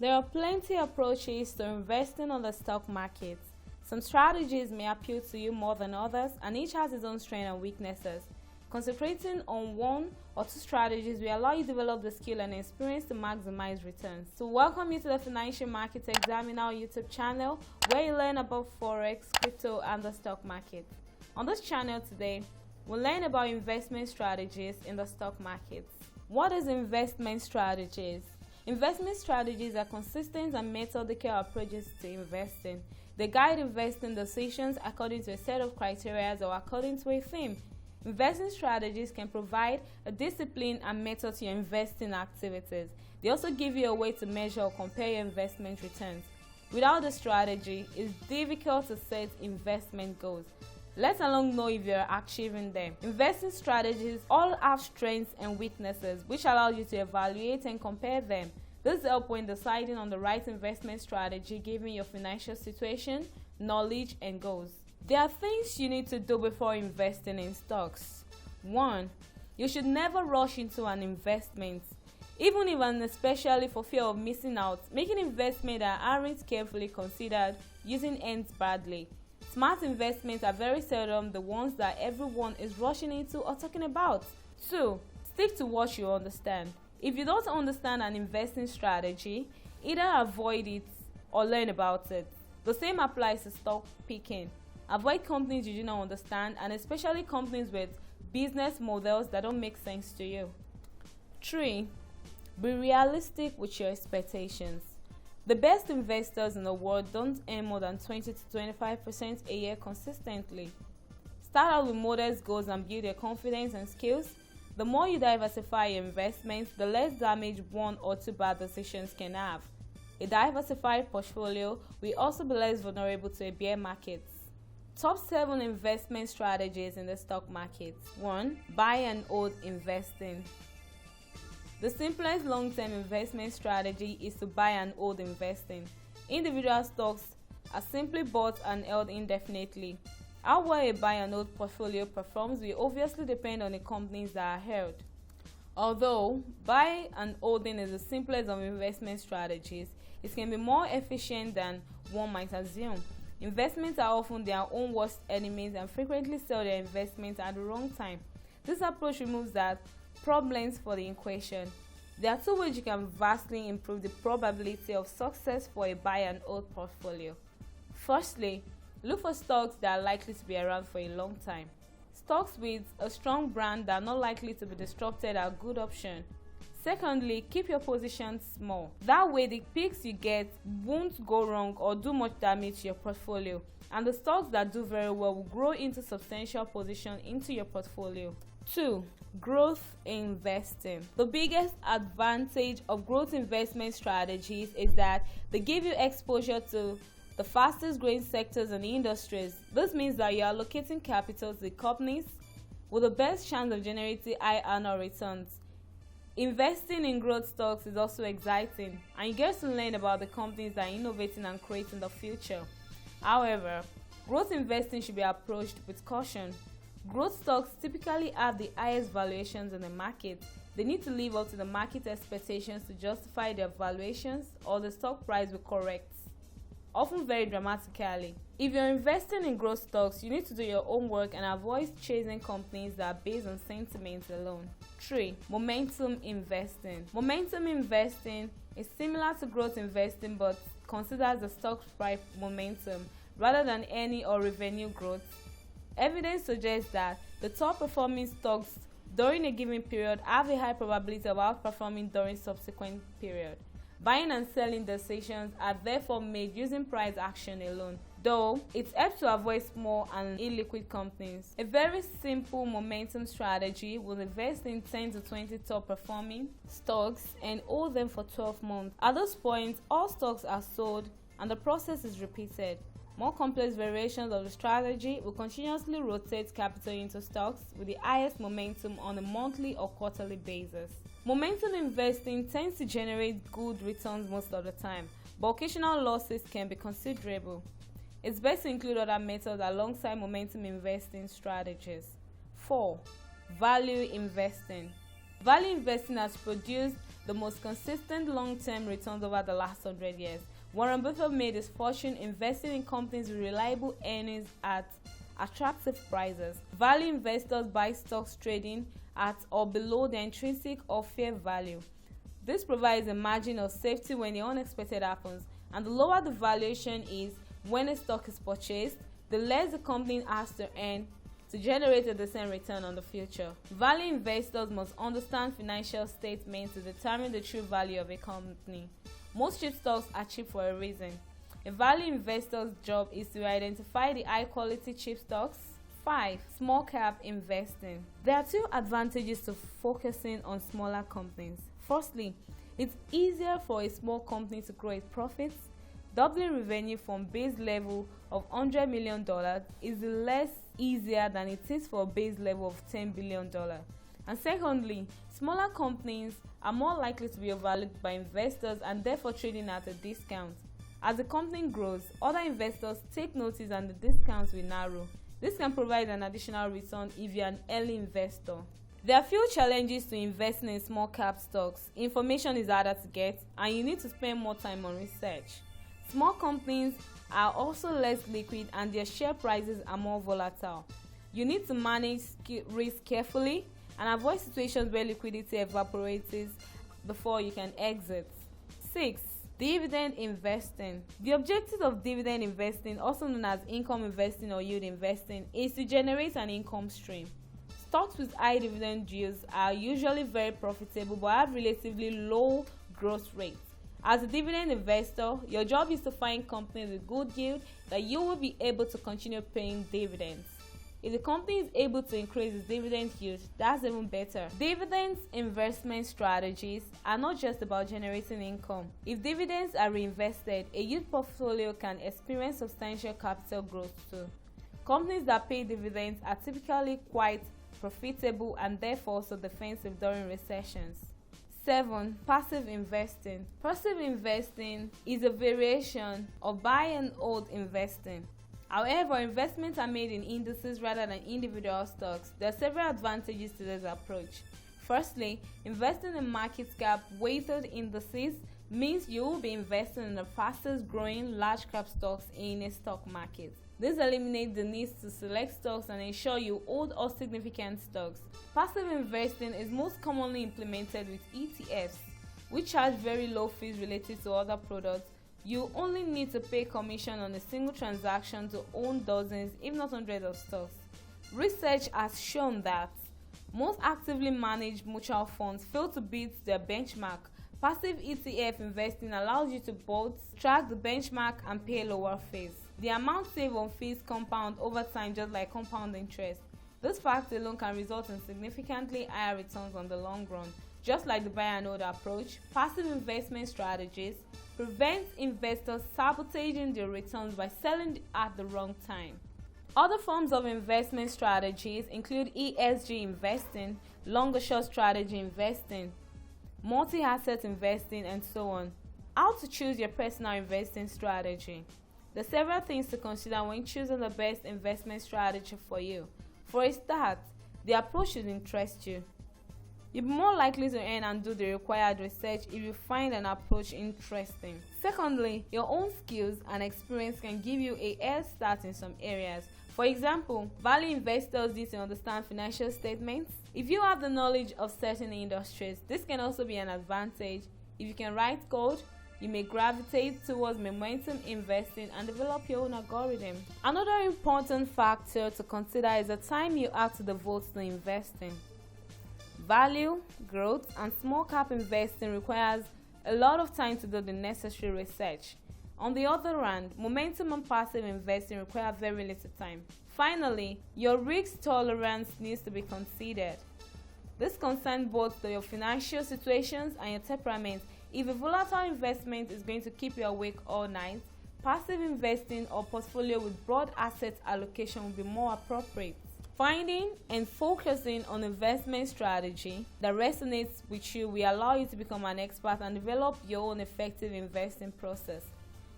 There are plenty of approaches to investing on the stock market. Some strategies may appeal to you more than others, and each has its own strengths and weaknesses. Concentrating on one or two strategies will allow you to develop the skill and experience to maximize returns. So welcome you to the Financial Market Examiner YouTube channel, where you learn about Forex, crypto, and the stock market. On this channel today, we'll learn about investment strategies in the stock market. What is investment strategies? Investment strategies are consistent and methodical approaches to investing. They guide investing decisions according to a set of criteria or according to a theme. Investing strategies can provide a discipline and method to your investing activities. They also give you a way to measure or compare your investment returns. Without a strategy, it's difficult to set investment goals, let alone know if you're achieving them. Investing strategies all have strengths and weaknesses, which allow you to evaluate and compare them. This helps when deciding on the right investment strategy given your financial situation, knowledge, and goals. There are things you need to do before investing in stocks. 1. You should never rush into an investment. Even if and especially for fear of missing out, making investments that aren't carefully considered using ends badly. Smart investments are very seldom the ones that everyone is rushing into or talking about. 2. Stick to what you understand. If you don't understand an investing strategy, either avoid it or learn about it. The same applies to stock picking. Avoid companies you do not understand, and especially companies with business models that don't make sense to you. 3. Be realistic with your expectations. The best investors in the world don't earn more than 20 to 25% a year consistently. Start out with modest goals and build your confidence and skills. The more you diversify your investments, the less damage one or two bad decisions can have. A diversified portfolio will also be less vulnerable to a bear market. Top 7 investment strategies in the stock market. 1. Buy and hold investing. The simplest long-term investment strategy is to buy and hold investing. Individual stocks are simply bought and held indefinitely. How well a buy and hold portfolio performs will obviously depend on the companies that are held. Although buy and holding is the simplest of investment strategies, it can be more efficient than one might assume. Investments are often their own worst enemies and frequently sell their investments at the wrong time. This approach removes that problems for the equation. There are 2 ways you can vastly improve the probability of success for a buy and hold portfolio. Firstly, look for stocks that are likely to be around for a long time. Stocks with a strong brand that are not likely to be disrupted are a good option. Secondly, keep your positions small. That way the picks you get won't go wrong or do much damage to your portfolio, and the stocks that do very well will grow into substantial position into your portfolio. 2. Growth investing. The biggest advantage of growth investment strategies is that they give you exposure to the fastest growing sectors and industries. This means that you are allocating capital to the companies with the best chance of generating high annual returns. Investing in growth stocks is also exciting, and you get to learn about the companies that are innovating and creating the future. However, growth investing should be approached with caution. Growth stocks typically have the highest valuations in the market. They need to live up to the market expectations to justify their valuations, or the stock price will correct, often very dramatically. If you're investing in growth stocks, you need to do your own work and avoid chasing companies that are based on sentiment alone. 3. Momentum investing. Momentum investing is similar to growth investing but considers the stock price momentum rather than earning or revenue growth. Evidence suggests that the top performing stocks during a given period have a high probability of outperforming during subsequent period. Buying and selling decisions are therefore made using price action alone, though it helps to avoid small and illiquid companies. A very simple momentum strategy will invest in 10 to 20 top performing stocks and hold them for 12 months. At this point, all stocks are sold and the process is repeated. More complex variations of the strategy will continuously rotate capital into stocks with the highest momentum on a monthly or quarterly basis. Momentum investing tends to generate good returns most of the time, but occasional losses can be considerable. It's best to include other methods alongside momentum investing strategies. 4. Value investing. Value investing has produced the most consistent long-term returns over the last 100 years. Warren Buffett made his fortune investing in companies with reliable earnings at attractive prices. Value investors buy stocks trading at or below their intrinsic or fair value. This provides a margin of safety when the unexpected happens, and the lower the valuation is when a stock is purchased, the less the company has to earn to generate a decent return on the future. Value investors must understand financial statements to determine the true value of a company. Most cheap stocks are cheap for a reason. A value investor's job is to identify the high-quality cheap stocks. 5. Small cap investing. There are two advantages to focusing on smaller companies. Firstly, it's easier for a small company to grow its profits. Doubling revenue from base level of $100 million is less easier than it is for a base level of $10 billion. And secondly, smaller companies are more likely to be overlooked by investors and therefore trading at a discount. As the company grows, other investors take notice and the discounts will narrow. This can provide an additional return if you're an early investor. There are few challenges to investing in small cap stocks. Information is harder to get and you need to spend more time on research. Small companies are also less liquid and their share prices are more volatile. You need to manage risk carefully and avoid situations where liquidity evaporates before you can exit. 6. Dividend investing. The objective of dividend investing, also known as income investing or yield investing, is to generate an income stream. Stocks with high dividend yields are usually very profitable but have relatively low growth rates. As a dividend investor, your job is to find companies with good yield that you will be able to continue paying dividends. If the company is able to increase its dividend yield, that's even better. Dividends investment strategies are not just about generating income. If dividends are reinvested, a yield portfolio can experience substantial capital growth too. Companies that pay dividends are typically quite profitable and therefore also defensive during recessions. 7. Passive investing. Passive investing is a variation of buy and hold investing. However, investments are made in indices rather than individual stocks. There are several advantages to this approach. Firstly, investing in market cap weighted indices means you will be investing in the fastest growing large cap stocks in a stock market. This eliminates the need to select stocks and ensure you hold all significant stocks. Passive investing is most commonly implemented with ETFs, which charge very low fees related to other products. You only need to pay commission on a single transaction to own dozens, if not hundreds of stocks. Research has shown that most actively managed mutual funds fail to beat their benchmark. Passive ETF investing allows you to both track the benchmark and pay lower fees. The amount saved on fees compound over time just like compound interest. This fact alone can result in significantly higher returns on the long run. Just like the buy and hold approach, passive investment strategies prevent investors sabotaging their returns by selling at the wrong time. Other forms of investment strategies include ESG investing, long or short strategy investing, multi-asset investing, and so on. How to choose your personal investing strategy. There are several things to consider when choosing the best investment strategy for you. For a start, the approach should interest you. You'll be more likely to earn and do the required research if you find an approach interesting. Secondly, your own skills and experience can give you a head start in some areas. For example, value investors need to understand financial statements. If you have the knowledge of certain industries, this can also be an advantage. If you can write code, you may gravitate towards momentum investing and develop your own algorithm. Another important factor to consider is the time you have to devote to investing. Value, growth, and small cap investing requires a lot of time to do the necessary research. On the other hand, momentum and passive investing require very little time. Finally, your risk tolerance needs to be considered. This concerns both your financial situations and your temperament. If a volatile investment is going to keep you awake all night, passive investing or portfolio with broad asset allocation will be more appropriate. Finding and focusing on investment strategy that resonates with you will allow you to become an expert and develop your own effective investing process.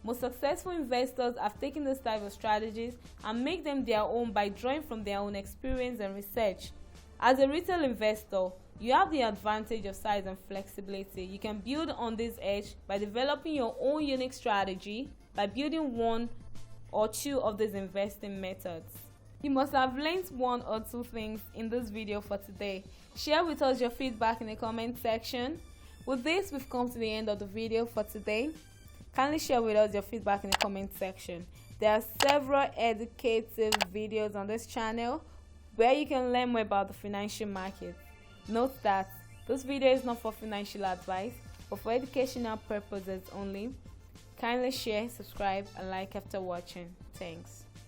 Most successful investors have taken this type of strategies and make them their own by drawing from their own experience and research. As a retail investor, You have the advantage of size and flexibility. You can build on this edge by developing your own unique strategy by building one or two of these investing methods. You must have learned one or two things in this video for today. Share with us your feedback in the comment section. With this, we've come to the end of the video for today. Kindly share with us your feedback in the comment section. There are several educative videos on this channel where you can learn more about the financial market. Note that this video is not for financial advice but for educational purposes only. Kindly share, subscribe, and like after watching. Thanks.